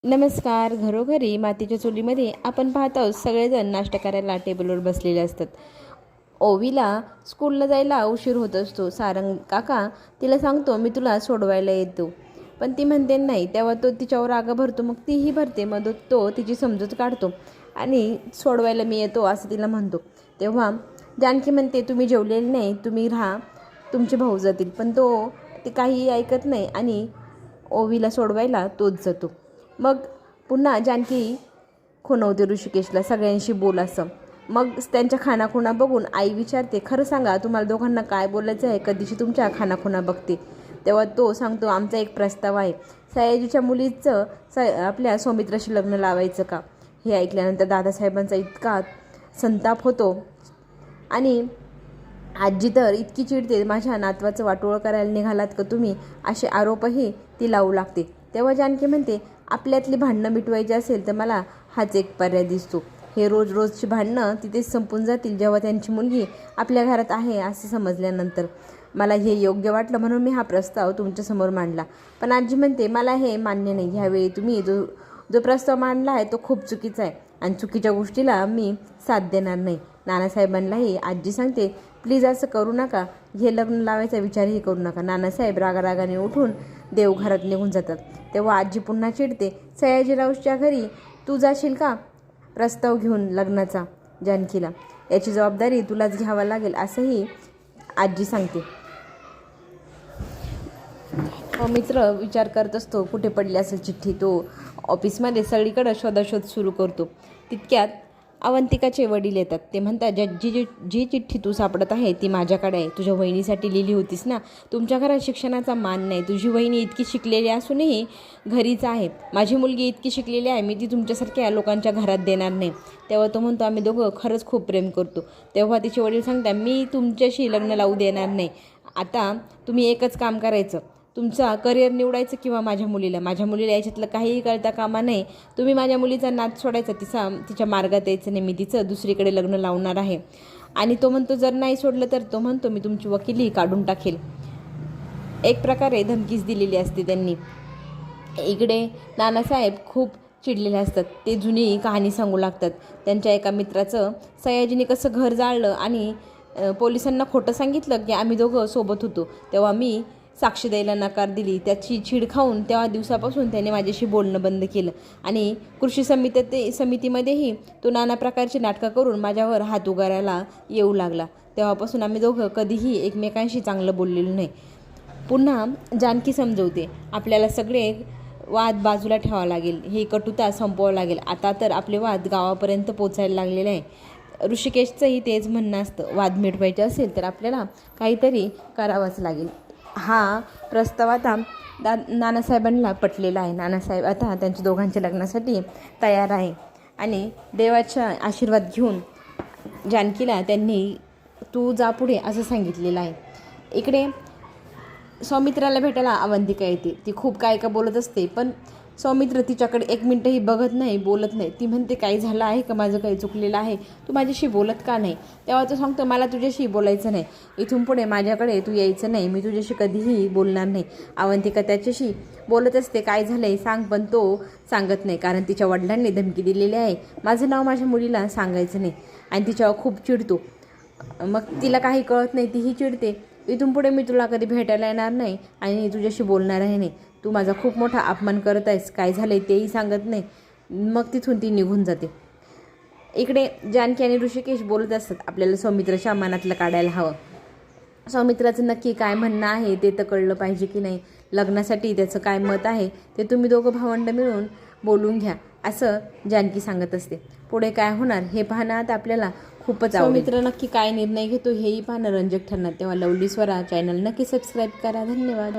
नमस्कार. घरोघरी मातीच्या चुलीमध्ये आपण पाहत आहोत सगळेजण नाश्ता करायला टेबलवर बसलेले असतात. ओवीला स्कूलला जायला उशीर होत असतो. सारंग काका तिला सांगतो, मी तुला सोडवायला येतो, पण ती म्हणते नाही. तेव्हा तो तिच्यावर रागा भरतो, मग तीही भरते. मग तो तिची समजूत काढतो आणि सोडवायला मी येतो असं तिला म्हणतो. तेव्हा जानकी म्हणते, तुम्ही जेवलेले नाही, तुम्ही राहा, तुमचे भाऊ जातील. पण ते काहीही ऐकत नाही आणि ओवीला सोडवायला तोच जातो. मग पुन्हा जानकी खुणवते ऋषिकेशला, सगळ्यांशी बोल असं. मग त्यांच्या खानाखुणा बघून आई विचारते, खरं सांगा तुम्हाला दोघांना काय बोलायचं आहे, कधीशी तुमच्या खानाखुणा बघते. तेव्हा तो सांगतो, आमचा एक प्रस्ताव आहे, सयाजीच्या मुलीचं आपल्या सौमित्राशी लग्न लावायचं का. हे ऐकल्यानंतर दादासाहेबांचा इतका संताप होतो आणि आजी तर इतकी चिडते, माझ्या नातवाचं वाटोळं करायला निघालात का तुम्ही, असे आरोपही ती लावू लागते. तेव्हा जानकी म्हणते, आपल्यातली भांडणं मिटवायची असेल तर मला हाच एक पर्याय दिसतो. हे रोजची भांडणं तिथेच संपून जातील जेव्हा त्यांची मुलगी आपल्या घरात आहे असं समजल्यानंतर. मला हे योग्य वाटलं म्हणून मी हा प्रस्ताव तुमच्यासमोर मांडला. पण आजी म्हणते, मला हे मान्य नाही. ह्यावेळी तुम्ही जो प्रस्ताव मांडला आहे तो खूप चुकीचा आहे आणि चुकीच्या गोष्टीला मी साथ देणार नाही. नानासाहेबांनाही आजी सांगते, प्लीज असं करू नका, हे लग्न लावायचा विचारही करू नका. नानासाहेब रागारागाने उठून देवघरात निघून जातात. तेव्हा आजी पुन्हा चिडते, सयाजीरावच्या घरी तू जाशील का प्रस्ताव घेऊन लग्नाचा. जानकीला याची जबाबदारी तुलाच घ्यावा लागेल असंही आजी सांगते. मित्र विचार करत असतो, कुठे पडली असेल चिठ्ठी. तो ऑफिसमध्ये सगळीकडे शोधाशोध सुरू करतो. तितक्यात अवंतिकाचे वडील येतात. ते म्हणतात, जी चिठ्ठी तू सापडत आहे ती माझ्याकडे आहे. तुझ्या वहिनीसाठी लिहिली होतीस ना. तुमच्या घरात शिक्षणाचा मान नाही. तुझी वहिनी इतकी शिकलेली असूनही घरीच आहे. माझी मुलगी इतकी शिकलेली आहे, मी ती तुमच्यासारख्या लोकांच्या घरात देणार नाही. तेव्हा तो म्हणतो, आम्ही दोघं खरंच खूप प्रेम करतो. तेव्हा तिचे वडील सांगतात, मी तुमच्याशी लग्न लावू देणार नाही. आता तुम्ही एकच काम करायचं, तुमचा करिअर निवडायचं किंवा माझ्या मुलीला याच्यातलं काहीही कळता कामा नाही. तुम्ही माझ्या मुलीचा नाद सोडायचा, तिच्या मार्गात यायचं नाही. मी तिचं दुसरीकडे लग्न लावणार आहे. आणि तो म्हणतो, जर नाही सोडलं तर तो म्हणतो, मी तुमची वकिली काढून टाकेल. एक प्रकारे धमकीच दिलेली असते त्यांनी. इकडे नानासाहेब खूप चिडलेले असतात. ते जुनी कहाणी सांगू लागतात. त्यांच्या एका मित्राचं सयाजीने कसं घर जाळलं आणि पोलिसांना खोटं सांगितलं की आम्ही दोघं सोबत होतो. तेव्हा मी साक्ष द्यायला नकार दिली. त्याची छीड खाऊन तेव्हा दिवसापासून त्याने माझ्याशी बोलणं बंद केलं आणि कृषी समितीमध्येही तो नाना प्रकारची नाटकं करून माझ्यावर हात उगारायला येऊ लागला. तेव्हापासून आम्ही दोघं कधीही एकमेकांशी चांगलं बोललेलो नाही. पुन्हा जानकी समजवते, आपल्याला सगळे वाद बाजूला ठेवावं लागेल, ही कटुता संपवावं लागेल. आता तर आपले वाद गावापर्यंत पोचायला लागलेले आहे. ऋषिकेशचंही तेच म्हणणं असतं, वाद मिटवायचे असेल तर आपल्याला काहीतरी करावंच लागेल. हा प्रस्ताव आता नानासाहेबांना पटलेला आहे. नानासाहेब आता त्यांच्या दोघांच्या लग्नासाठी तयार आहे आणि देवाचा आशीर्वाद घेऊन जानकीला त्यांनी तू जा पुढे असं सांगितलेलं आहे. इकडे सौमित्राला भेटायला अवंतिका येते. ती खूप काय का बोलत असते, पण सौमित्र तिच्याकडे एक मिनटंही बघत नाही, बोलत नाही. ती म्हणते, काही झालं आहे का, माझं काही चुकलेलं आहे, तू माझ्याशी बोलत का नाही. तेव्हा तो सांगतो, मला तुझ्याशी बोलायचं नाही, इथून पुढे माझ्याकडे तू यायचं नाही, मी तुझ्याशी कधीही बोलणार नाही. अवंतिका त्याच्याशी बोलत असते, काय झालं आहे सांग, पण तो सांगत नाही, कारण तिच्या वडिलांनी धमकी दिलेली आहे, माझं नाव माझ्या मुलीला सांगायचं नाही. आणि तिच्यावर खूप चिडतो. मग तिला काही कळत नाही, तीही चिडते. इथून पुढे मी तुला कधी भेटायला येणार नाही आणि तुझ्याशी बोलणार आहे नाही. तू माझा खूप मोठा अपमान करत आहेस, काय झालं आहे तेही सांगत नाही. मग तिथून ती निघून जाते. इकडे जानकी आणि ऋषिकेश बोलत असतात, आपल्याला सौमित्राच्या मनातलं काढायला हवं. सौमित्राचं नक्की काय म्हणणं आहे ते तर कळलं पाहिजे की नाही. लग्नासाठी त्याचं काय मत आहे ते तुम्ही दोघं भावंड मिळून बोलून घ्या असं जानकी सांगत असते. पुढे काय होणार हे पाहणं आता आपल्याला खूपच आवडेल. सौमित्र नक्की काय निर्णय घेतो हेही पाहणं रंजक ठरणार. तेव्हा लवली स्वरा चॅनल नक्की सबस्क्राईब करा. धन्यवाद.